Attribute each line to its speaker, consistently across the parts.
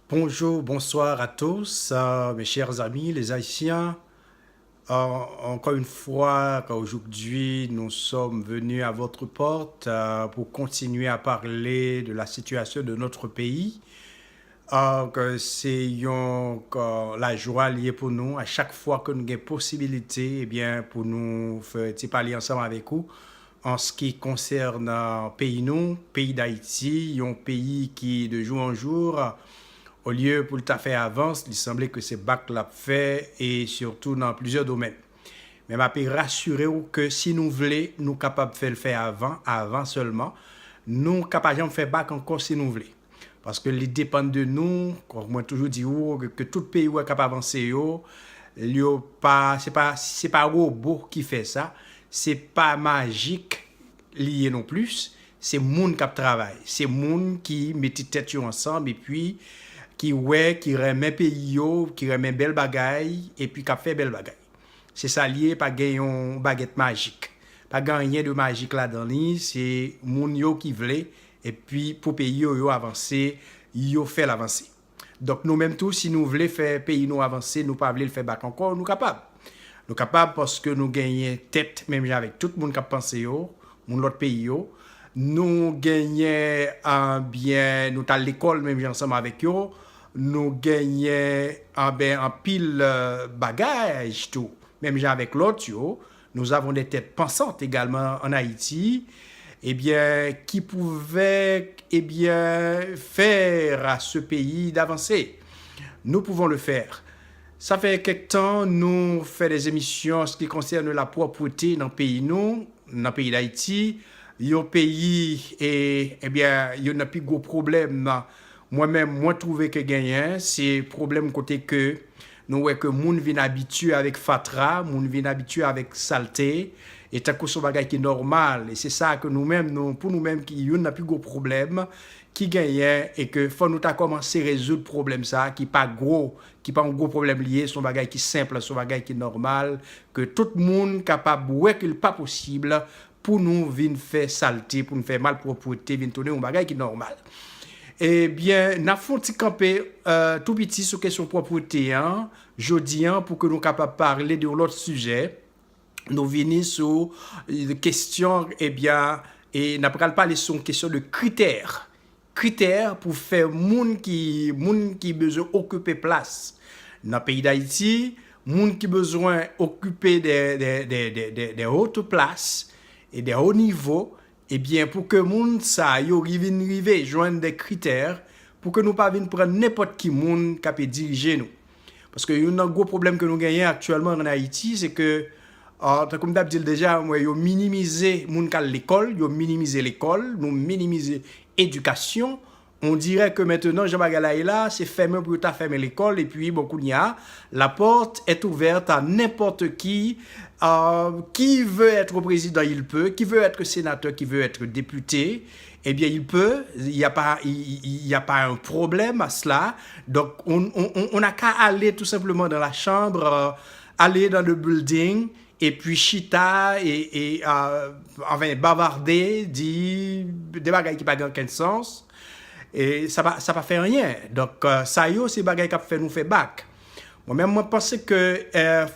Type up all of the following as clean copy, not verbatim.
Speaker 1: Bonjour, bonsoir à tous, mes chers amis, les Haïtiens. Encore une fois, aujourd'hui, nous sommes venus à votre porte pour continuer à parler de la situation de notre pays. La joie liée pour nous à chaque fois que nous avons possibilité, eh bien, pour nous faire parler ensemble avec vous en ce qui concerne pays nous, pays d'Haïti, un pays qui de jour en jour au lieu pour le faire avance, il semblait que c'est bac l'a fait et surtout dans plusieurs domaines. Mais je peux rassurer que si nous voulons, nous sommes capables de faire le faire avant seulement. Nous sommes capables de faire bac encore si nous voulons. Parce que les dépend de nous, comme moi toujours dit, que tout pays est capable d'avancer, c'est pas robot qui fait ça, c'est pas magique lié non plus, c'est monde qui travaille, c'est monde qui met tête ensemble et puis qui remet pays qui remet belle bagaille et puis qui fait belle bagaille. C'est ça lié pas gagner une baguette magique. Pas gagner de magique là-dedans, c'est moun yo qui veut et puis pour pays yo avancer, yo fait l'avancer. Donc nous même tous si nous voulons faire pays nous avancer, nous pas voulons le faire back encore, nous capables. Nous capables parce que nous gagnons tête même avec tout le monde qui pense yo, mon l'autre pays yo. Nous gagnons bien nous à l'école même ensemble avec eux, nous gagnons en pile bagage tout même avec l'autre nous avons des têtes pensantes également en Haïti eh bien qui pouvaient faire à ce pays d'avancer. Nous pouvons le faire. Ça fait quelque temps nous faisons des émissions en ce qui concerne la propreté dans le pays dans le pays d'Haïti. Un pays et bien il y a un plus gros problème moi-même moi trouvé que gagner c'est problème côté que nous voyons que moun vient habitué avec fatra, moun vient habitué avec saleté et tant que ce bagage qui est normal et c'est ça que nous-mêmes pour nous-mêmes qui y a plus gros problème qui gagne et que faut nous ta commencer résoudre problème ça qui pas un gros problème lié son bagage qui simple son bagage qui est normal que tout le monde capable ouais qu'il pas possible pour nous venir faire saleté pour nous faire malpropreté venir tourner un bagage qui est normal. Eh bien, n'a font camper tout petit sur question propreté hein, jodi pour que nous capables parler de l'autre sujet. Nous venons sur des questions eh bien et n'a pas parler sur une question de critères. Critères pour faire moun qui besoin occuper place dans le pays d'Haïti, moun qui besoin occuper des hautes places et des hauts niveaux. Eh bien, pour que moun sa yo rive joindre des critères pour que nous pas venir prendre n'importe qui moun qui peut diriger nous. Parce que y a un gros problème que nous gagnons actuellement en Haïti, c'est que comme d'hab dit déjà, yo minimiser moun ka l'école, yo minimiser l'école, nous minimiser éducation. On dirait que maintenant Jean Bagala est là, c'est fermé pour ta fermer l'école et puis beaucoup n'y a la porte est ouverte à n'importe qui veut être président, il peut, qui veut être sénateur, qui veut être député, eh bien il peut, il y a pas un problème à cela. Donc on a qu'à aller tout simplement dans la chambre, aller dans le building et puis chita et enfin bavarder, dire des bagages qui pas aucun sens. Et ça va faire rien. Donc ça yo c'est bagay qui fait nous faire bac. Moi-même moi pense que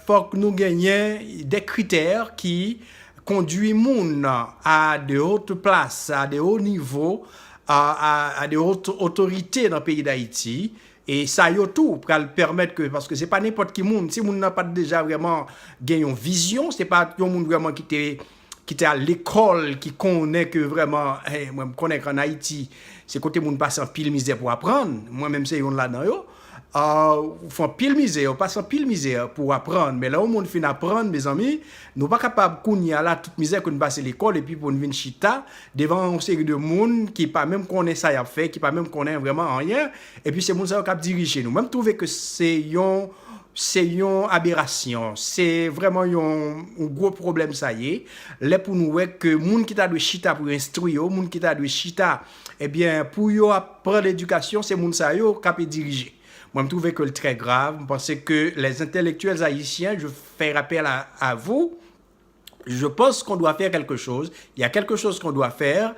Speaker 1: faut que nous gagnions des critères qui conduisent moun à de hautes places, à de hauts niveaux, à de hautes autorités dans le pays d'Haïti. Et ça yo tout pour permettre que parce que c'est pas n'importe qui moun, si moun n'a pas déjà vraiment gagné une vision, c'est pas un moun vraiment qui était à l'école, qui connaît que vraiment, moi je connais qu'en Haïti, c'est côté moun passe en pile misère pour apprendre. Moi-même, c'est yon là-dedans, yo. Font pile misère, passe en pile misère pour apprendre. Mais là où moun fin apprendre, mes amis, nous pas capable kounya là toute misère que nous passe l'école et puis pour nous venir chita devant une série de monde qui pas même connaît ça y a fait, qui pas même connaît vraiment rien. Et puis c'est moun ça qui a dirigé nous. Même trouver que c'est une aberration, c'est vraiment un gros problème ça y est. Là pour nous que moun qui t'a de chita pour instruire, moun qui t'a de chita eh bien pour yo apprendre l'éducation, c'est moun ça yo qui peut diriger. Moi je trouve que c'est très grave, je pense que les intellectuels haïtiens, je fais rappel à vous, je pense qu'on doit faire quelque chose, il y a quelque chose qu'on doit faire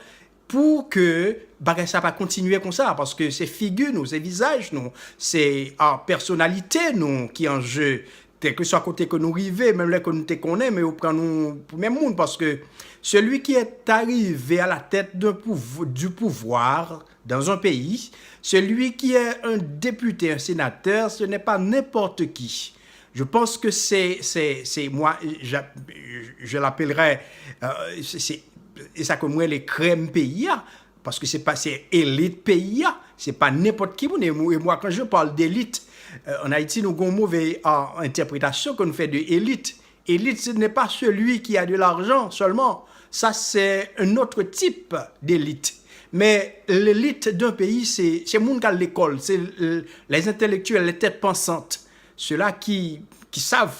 Speaker 1: pour que bagay ça pas continuer comme ça, parce que c'est figure nous, c'est visage nous, c'est personnalité nous qui en jeu, tel que soit côté que nous arrivons, même là que nous te connaissons, mais on prend nous pour même monde, parce que celui qui est arrivé à la tête du pouvoir dans un pays, celui qui est un député, un sénateur, ce n'est pas n'importe qui. Je pense que c'est moi, je l'appellerais, et ça comme moi, les crèmes pays, parce que c'est élite pays, c'est pas n'importe qui. Et moi, quand je parle d'élite, en Haïti, nous avons une mauvaise interprétation qu'on fait de élite. Élite, ce n'est pas celui qui a de l'argent seulement. Ça, c'est un autre type d'élite. Mais l'élite d'un pays, c'est le monde qui a l'école, c'est les intellectuels, les têtes pensantes. Ceux-là qui savent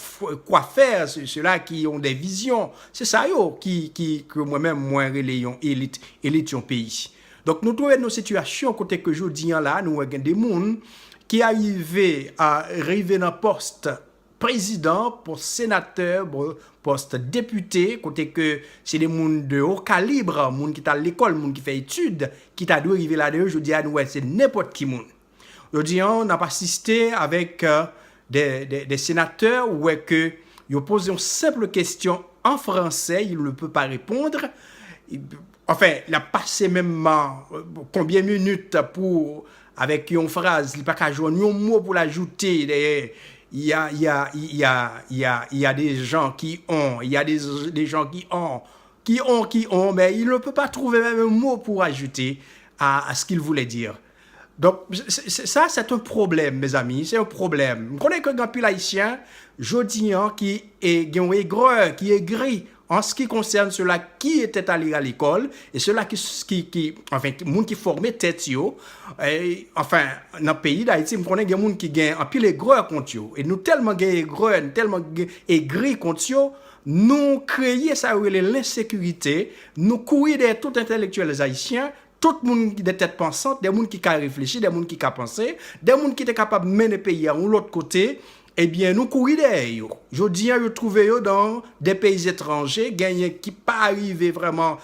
Speaker 1: quoi faire, ceux-là qui ont des visions. C'est ça que moi-même, moi, relayons élite d'un pays. Donc, nous trouvons nos situations, côté que je dis là, nous avons des gens qui arrivent à arriver dans le poste président, poste sénateur, poste député, côté que c'est des gens de haut calibre, des gens qui sont à l'école, des gens qui font études, qui t'a dû arriver là-dedans, je dis à nous, c'est n'importe qui monde. Je dis, on n'a pas assisté avec des sénateurs où est que ils posent une simple question en français, il ne peut pas répondre. Enfin, il a passé même combien de minutes pour, avec une phrase, il n'a pas qu'à jouer un mot pour l'ajouter. Il y a des gens qui ont, il y a des gens qui ont, mais il ne peut pas trouver même un mot pour ajouter à ce qu'il voulait dire. Donc, ça, c'est un problème, mes amis, c'est un problème. Je connais qu'un pile haïtien, jodian, qui est aigreur, qui est gris, en ce qui concerne ceux-là qui étaient allés à l'école, et ceux-là enfin, les gens qui formaient tête, enfin, dans le pays d'Haïti, je connais des gens qui gagnent un pile aigreur contre eux. Et nous, tellement aigreur, tellement aigris contre eux, nous créons ça, l'insécurité, nous courons derrière tout intellectuel haïtien, tout le monde qui des têtes pensantes, des gens qui ont réfléchi, des gens qui ont pensé, des gens qui étaient capables de mener le pays à l'autre côté, eh bien, nous courons derrière. Je dis, je trouve dans des pays étrangers, qui pas arrivé vraiment,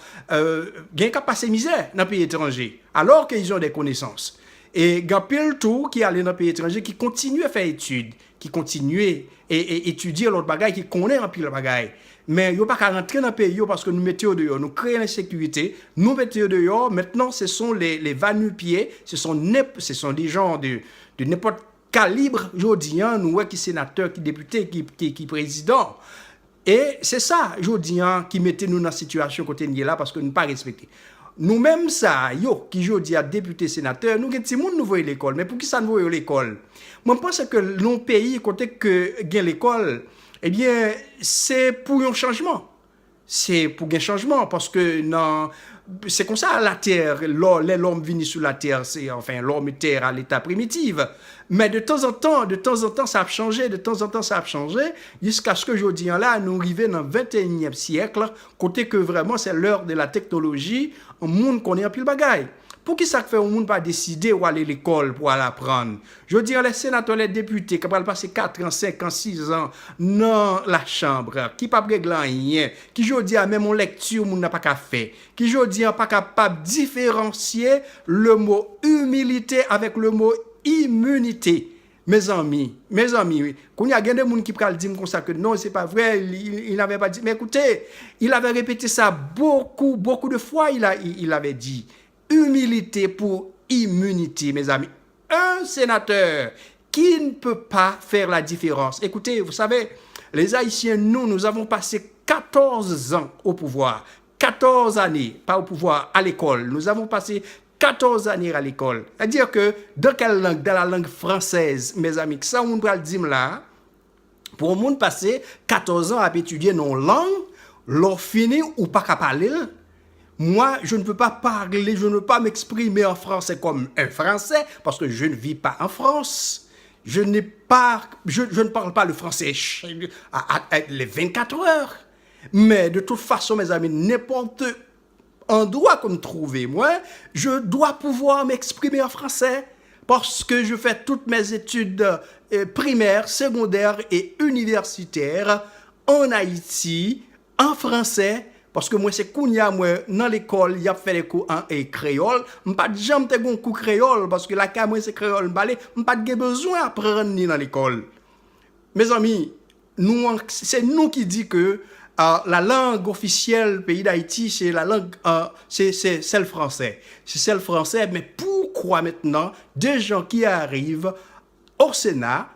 Speaker 1: qui pas passé misère dans les pays étrangers, alors qu'ils ont des connaissances. Et il y a pile tout qui allait dans les pays étrangers, qui continuent à faire études, qui continuent à étudier l'autre bagaille, qui connaissent un pile bagaille. Mais il n'y a pas qu'à rentrer dans le pays parce que nous mettons dehors, nous créons l'insécurité, nous mettons dehors. Maintenant, ce sont les va-nu-pieds, ce sont des gens de n'importe calibre, je dis, nous, qui sénateurs, qui députés, qui présidents. Et c'est ça, je dis, qui mettait nous dans la situation côté nous là parce que nous ne pas respecter. Nous-mêmes, ça, qui je dis à députés, sénateurs, nous avons des gens qui voient l'école. Mais pour qui ça nous voit l'école? Moi, je pense que nos pays, côté que gagne l'école, eh bien, c'est pour un changement. C'est pour un changement parce que c'est comme ça la terre, l'homme vient sur la terre, c'est enfin l'homme est terre à l'état primitif. Mais de temps en temps, ça a changé, jusqu'à ce que je dis là, nous arrivons dans le 21e siècle, côté que vraiment c'est l'heure de la technologie, un monde connaît un pile bagaille. Pour qui ça fait un monde pas décider où aller à l'école pour aller apprendre? Je dis les sénateurs, les députés qui vont passer 4 ans, 5 ans, 6 ans dans la chambre, qui pas régler rien, qui je dis même en lecture, on n'a pas qu'à faire, qui je dis pas capable de différencier le mot humilité avec le mot immunité. Mes amis, oui. Quand il y a des gens qui peuvent dire comme ça que non, c'est pas vrai, il n'avait pas dit. Mais écoutez, il avait répété ça beaucoup de fois, il avait dit. Humilité pour immunité, mes amis. Un sénateur qui ne peut pas faire la différence. Écoutez, vous savez, les Haïtiens, nous avons passé 14 ans au pouvoir. 14 années, pas au pouvoir, à l'école. Nous avons passé 14 années à l'école. C'est-à-dire que, dans quelle langue? Dans la langue française, mes amis. Ça, on va le dire là. Pour un monde passer 14 ans à étudier nos langues, leur fini ou pas qu'à parler. Moi, je ne peux pas parler, je ne peux pas m'exprimer en français comme un Français parce que je ne vis pas en France. Je ne parle pas le français les 24 heures. Mais de toute façon, mes amis, n'importe endroit qu'on me trouve, moi, je dois pouvoir m'exprimer en français parce que je fais toutes mes études primaires, secondaires et universitaires en Haïti, en français. Parce que moi, c'est kounya, moi, dans l'école, il y a fait des cours en créole. Je n'ai pas jamais fait un cours créole, parce que la cas, moi, c'est créole. Je n'ai pas besoin d'apprendre ni dans l'école. Mes amis, c'est nous qui disons que la langue officielle du pays d'Haïti, c'est la langue, c'est le français. C'est le français, mais pourquoi maintenant des gens qui arrivent au Sénat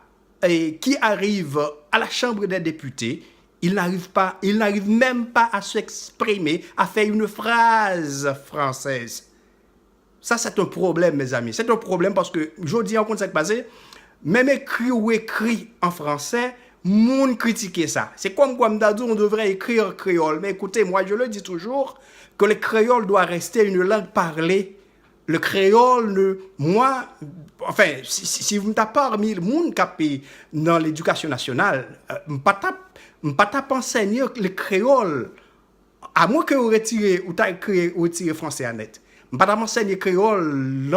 Speaker 1: et qui arrivent à la Chambre des députés, ils n'arrivent même pas à s'exprimer, à faire une phrase française. Ça, c'est un problème, mes amis. C'est un problème parce que, je dis en compte ce qui s'est passé, même écrit ou écrit en français, moun critiquer ça. C'est comme on devrait écrire en créole. Mais écoutez, moi, je le dis toujours, que le créole doit rester une langue parlée. Le créole, moi, enfin, si vous m'avez parmi le monde qui dans l'éducation nationale, je ne pas enseigner le créole, à moins que vous retirez ou retirez français à net. Je ne pas enseigner le créole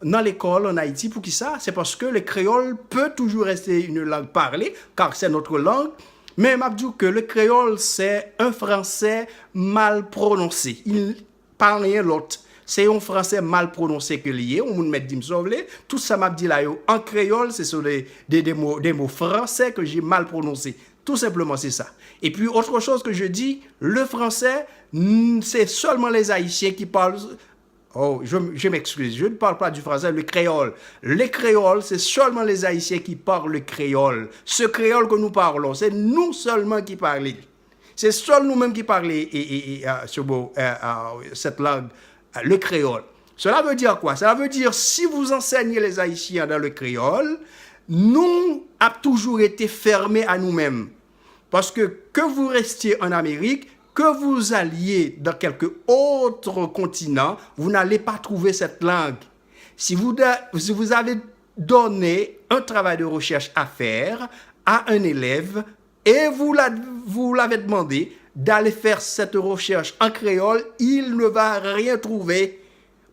Speaker 1: dans l'école en Haïti. Pour qui ça? C'est parce que le créole peut toujours rester une langue parlée, car c'est notre langue. Mais je dis que le créole, c'est un français mal prononcé. Il parle rien l'autre. C'est un français mal prononcé que lié. On me dit tout ça m'a dit là en créole, c'est sur des mots français que j'ai mal prononcés. Tout simplement, c'est ça. Et puis, autre chose que je dis, le français, c'est seulement les Haïtiens qui parlent. Oh, je m'excuse, je ne parle pas du français, le créole. Le créole, c'est seulement les Haïtiens qui parlent le créole. Ce créole que nous parlons, c'est nous seulement qui parlons. C'est seuls nous-mêmes qui parlons cette langue, le créole. Cela veut dire quoi? Cela veut dire, si vous enseignez les Haïtiens dans le créole, nous avons toujours été fermés à nous-mêmes. Parce que vous restiez en Amérique, que vous alliez dans quelque autre continent, vous n'allez pas trouver cette langue. Si vous avez donné un travail de recherche à faire à un élève et vous l'avez demandé d'aller faire cette recherche en créole, il ne va rien trouver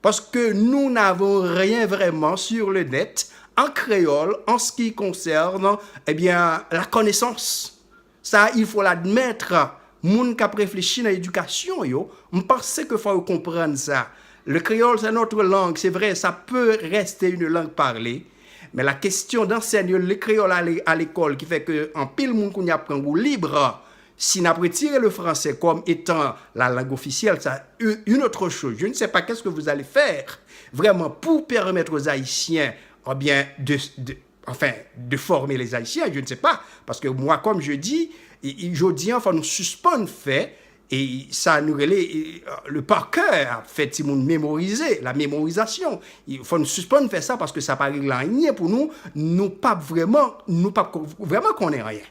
Speaker 1: parce que nous n'avons rien vraiment sur le net en créole en ce qui concerne la connaissance. Ça, il faut l'admettre. Moun qui a réfléchi dans l'éducation, je pense qu'il faut comprendre ça. Le créole, c'est notre langue, c'est vrai, ça peut rester une langue parlée, mais la question d'enseigner le créole à l'école qui fait qu'en pile moun qu'on y apprend ou libre, si on a retiré le français comme étant la langue officielle, c'est une autre chose. Je ne sais pas qu'est-ce que vous allez faire vraiment pour permettre aux Haïtiens de former les Haïtiens, je ne sais pas, parce que moi, comme je dis, enfin, nous suspendre fait, et ça nous relève le par cœur, fait, si nous mémoriser, la mémorisation. Il faut nous suspendre faire ça parce que ça paraît rien pour nous pas vraiment connaît rien.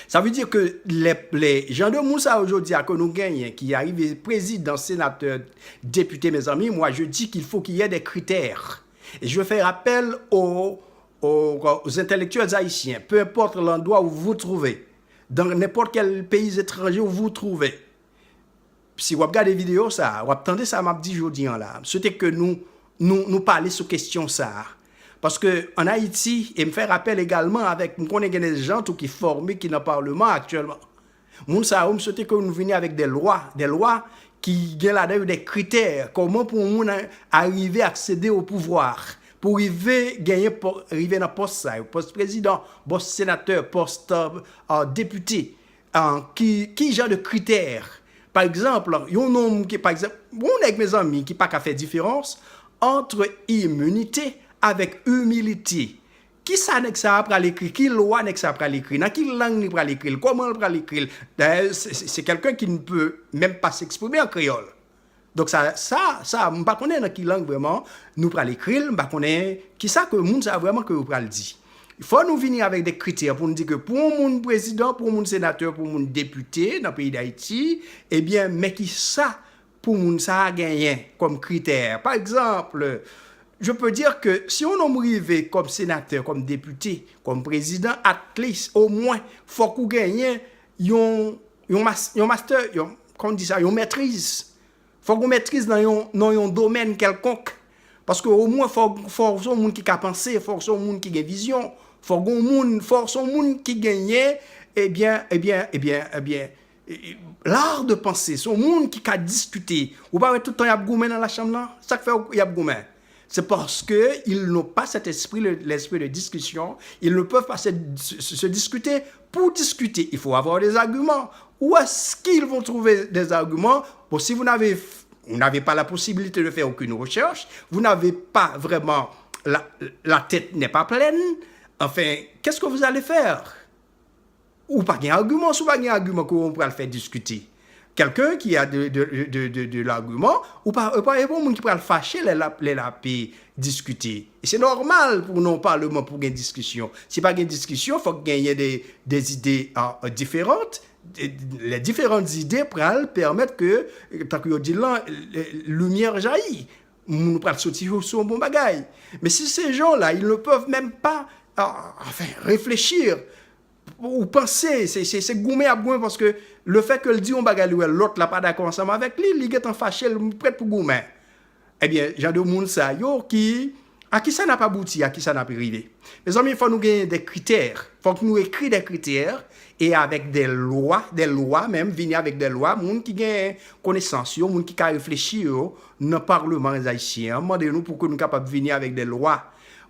Speaker 1: Ça veut dire que les gens de Moussa aujourd'hui, que nous gagnons, qui arrivent président, sénateur, député, mes amis, moi je dis qu'il faut qu'il y ait des critères. Et je fais appel aux intellectuels haïtiens, peu importe l'endroit où vous vous trouvez, dans n'importe quel pays étranger où vous vous trouvez. Si vous regardez des vidéos, ça, vous attendez ça, m'a dit aujourd'hui là. C'était que nous parler sur question ça. Parce que en Haïti, et me faire rappel également avec, nous connaissons des gens qui sont formés, qui sont dans le Parlement actuellement. Nous savons que nous venions avec des lois qui ont là-dedans des critères. Comment pour nous arriver à accéder au pouvoir? Pour arriver dans le poste président, poste sénateur, poste député, qui genre de critères? Par exemple, il y a un homme qui, par exemple, on avec mes amis qui n'a pas fait différence entre immunité avec humilité. Qui ça n'est que ça après l'écrit? Qui loi n'est que ça après l'écrit? Dans quelle langue n'est pas l'écrit? Comment on peut l'écrire? C'est quelqu'un qui ne peut même pas s'exprimer en créole. Donc ça, je ne connais pas dans quelle langue vraiment nous prenons l'écrire, je ne connais pas qui ça que nous savons vraiment que nous prenons le dire. Il faut nous venir avec des critères pour nous dire que pour mon président, pour mon sénateur, pour mon député dans le pays d'Haïti, eh bien, mais qui ça pour nous ça a gagné comme critère? Par exemple, je peux dire que si on arrive comme sénateur, comme député, comme président, at least, au moins, il faut qu'on gagne un master, comment on dit ça, une maîtrise. Il faut qu'on maîtrise dans un domaine quelconque. Parce qu'au moins, il faut que monde qui a pensé, il faut que monde qui a vision, il faut que monde qui gagne, l'art de penser, son monde qui a discuté. Ou pas tout le temps y a gourmet dans la chambre là, ça fait y a gourmet. C'est parce qu'ils n'ont pas cet esprit, l'esprit de discussion. Ils ne peuvent pas se discuter. Pour discuter, il faut avoir des arguments. Où est-ce qu'ils vont trouver des arguments? Bon, si vous n'avez pas la possibilité de faire aucune recherche, vous n'avez pas vraiment, la tête n'est pas pleine, enfin, qu'est-ce que vous allez faire? Ou pas d'argument, ou pas d'argument qu'on pourra le faire discuter. Quelqu'un qui a de l'argument, ou pas un monde qui pourra le fâcher, les discuter. Et c'est normal pour nos parlements pour une discussion. Si pas une discussion, il faut qu'il y ait des idées différentes. Les différentes idées pourraient permettre que, tant que dit là, lumière jaillit. Nous pourrons sortir sur un bon bagage. Mais si ces gens-là, ils ne peuvent même pas réfléchir ou penser, c'est gourmet à gourmet parce que le fait que le dit on bagage l'autre n'a pas d'accord ensemble avec lui, il est en fâché, il prêt pour gourmet. Eh bien, j'ai des gens ça à qui ça n'a pas abouti, à qui ça n'a pas arrivé. Mes amis, il faut nous gagner des critères. Il faut que nous écrivions des critères et avec des lois même, venir avec des lois, monde qui ont connaissance, monde qui a réfléchi dans le Parlement haïtien, demandez-nous pour que nous soyons capables de venir avec des lois.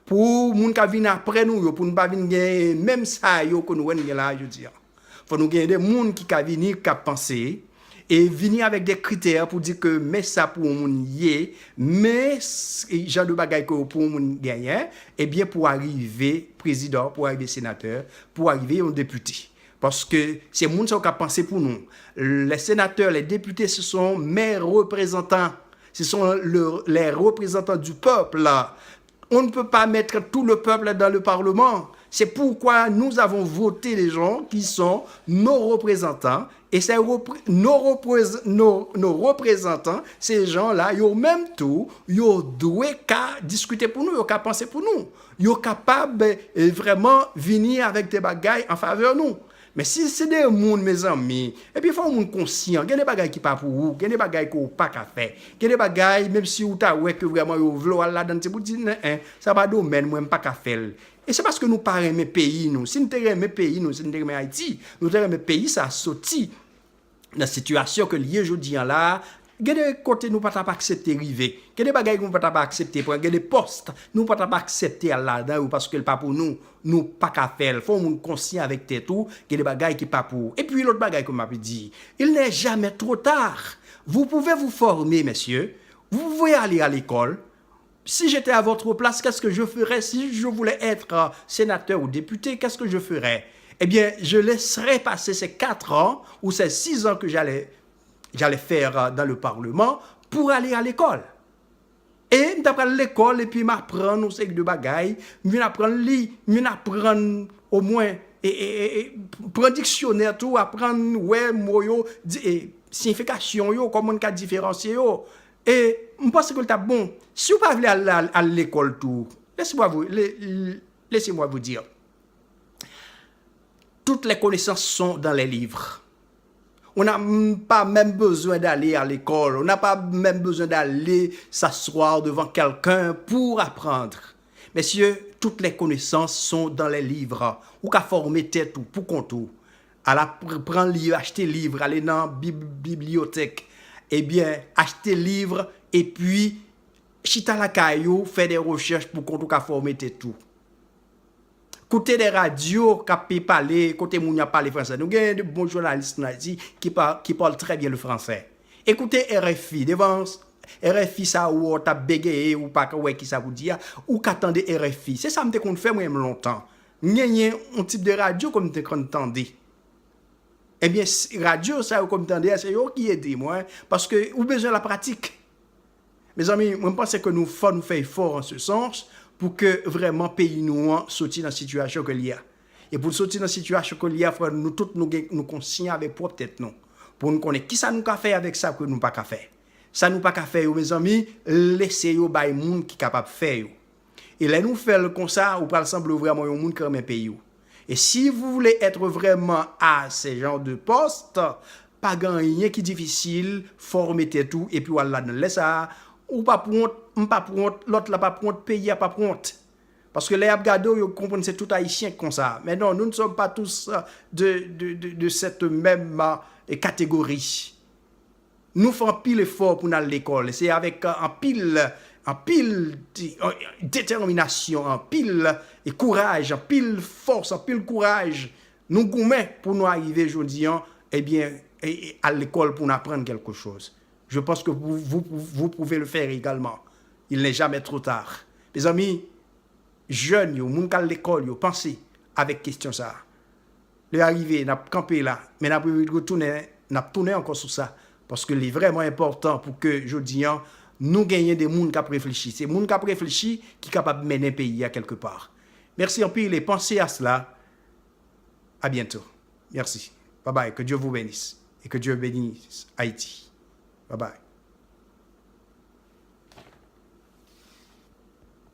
Speaker 1: Pour les gens qui viennent après nous, pour ne pas venir même ça que nous avons là, je dis. Il faut nous gagner des gens qui viennent, qui penser et venir avec des critères pour dire que mais ça pour moun yé, mais genre de bagaille que pour moun gagner, et bien pour arriver président, pour arriver sénateur, pour arriver un député. Parce que c'est moun qui a pensé pour nous. Les sénateurs, les députés, ce sont mes représentants. Ce sont les représentants du peuple là. On ne peut pas mettre tout le peuple dans le Parlement. C'est pourquoi nous avons voté les gens qui sont nos représentants. Et c'est nos représentants, ces gens-là, ils ont même tout, ils doivent discuter pour nous, ils ont penser pour nous. Ils sont capables vraiment venir avec des bagailles en faveur de nous. Mais si c'est des gens, mes amis, et puis il faut être conscient, il y a des bagailles qui ne sont pas pour vous, il y a des bagailles qui n'ont pas qu'à faire, il y a des bagailles, même si vous avez que vraiment vous voulez là dans vous dites, ça va domaine, moi, pas qu'à faire. Et c'est parce que nous ne parlons pas pays, nous. Si nous aimons pays, nous, si nous aimons Haïti, nous aimons pays, ça a sorti dans la situation que lié aujourd'hui là. Il y a des côtés nous ne pouvons pas accepter river. Il y a des bagages nous ne pouvons pas accepter. Il y a des postes nous ne pouvons pas accepter là-dedans parce que le pas pour nous, nous pas qu'à faire. Il faut être conscient avec tout. Il y a des bagages qui pas pour. Et puis l'autre bagage comme m'a dit, il n'est jamais trop tard. Vous pouvez vous former, messieurs. Vous pouvez aller à l'école. Si j'étais à votre place, qu'est-ce que je ferais? Si je voulais être sénateur ou député, qu'est-ce que je ferais? Eh bien, je laisserais passer ces 4 ans ou ces 6 ans que j'allais faire dans le Parlement pour aller à l'école. Et d'après l'école, et puis m'apprendre aussi de bagailles, m'apprendre au moins, et prendre dictionnaire, tout, apprendre, ouais, mots, signification, comment on peut différencier. Et je pense que c'est bon. Si vous ne voulez aller à l'école, tout, laissez-moi vous dire. Toutes les connaissances sont dans les livres. On n'a pas même besoin d'aller à l'école. On n'a pas même besoin d'aller s'asseoir devant quelqu'un pour apprendre. Messieurs, toutes les connaissances sont dans les livres. Ou qu'à former tête ou pour compte. Prendre livre, acheter livre, aller dans la bibliothèque. Eh bien, acheter livre et puis, chita la caillou, faire des recherches pour qu'on qu'à former tout. Écoutez des radios qui parlent, côté moun a parlé français. Nous avons de bons journalistes qui parlent très bien le français. Écoutez RFI, devant RFI ça ou t'as bégayé ou pas qui ça vous dit ou qu'attendez RFI. C'est ça qu'on fait moi longtemps. Nous avons un type de radio comme vous entendez. Eh bien, radio ça comme vous entendez, c'est eux qui aident moi parce que vous besoin de la pratique. Mes amis, moi je pense que nous faisons effort en ce sens pour que vraiment pays nous sorti dans la situation que l'il y a. Et pour sortir dans la situation que l'il y a, nous tous nous conscients avec propre tête nous. Pour nous connaître qui ça nous a fait avec ça que nous pas qu'à faire. Ça nous pas qu'à faire mes amis, laissez yo bay monde qui capable faire. Et là nous faire comme ça, ou pas semble vraiment un monde comme un pays. Et si vous voulez être vraiment à ce genre de poste, pas gagner qui difficile, former tout et puis voilà, laisse ça ou pas prendre, l'autre là pas prendre, pays pas prendre. Parce que les Abgado, ils comprennent c'est tout haïtien comme ça. Mais non, nous ne sommes pas tous de cette même catégorie. Nous faisons pile effort pour aller à l'école. C'est avec un pile détermination, un pile courage, un pile force, un pile courage. Nous gourmets pour nous arriver aujourd'hui, eh bien, à l'école pour nous apprendre quelque chose. Je pense que vous pouvez le faire également. Il n'est jamais trop tard. Mes amis, jeunes, yo, moun kal l'école, yo, pensez avec question ça. Le arrivé, n'a campé là, mais n'a tourné encore sur ça. Parce que c'est vraiment important pour que, je dis, nous gagnions des gens qui ont réfléchi. C'est des gens qui ont réfléchi qui sont capables de mener le pays à quelque part. Merci en pile et pensez à cela. À bientôt. Merci. Bye bye. Que Dieu vous bénisse. Et que Dieu bénisse Haïti. Bye bye.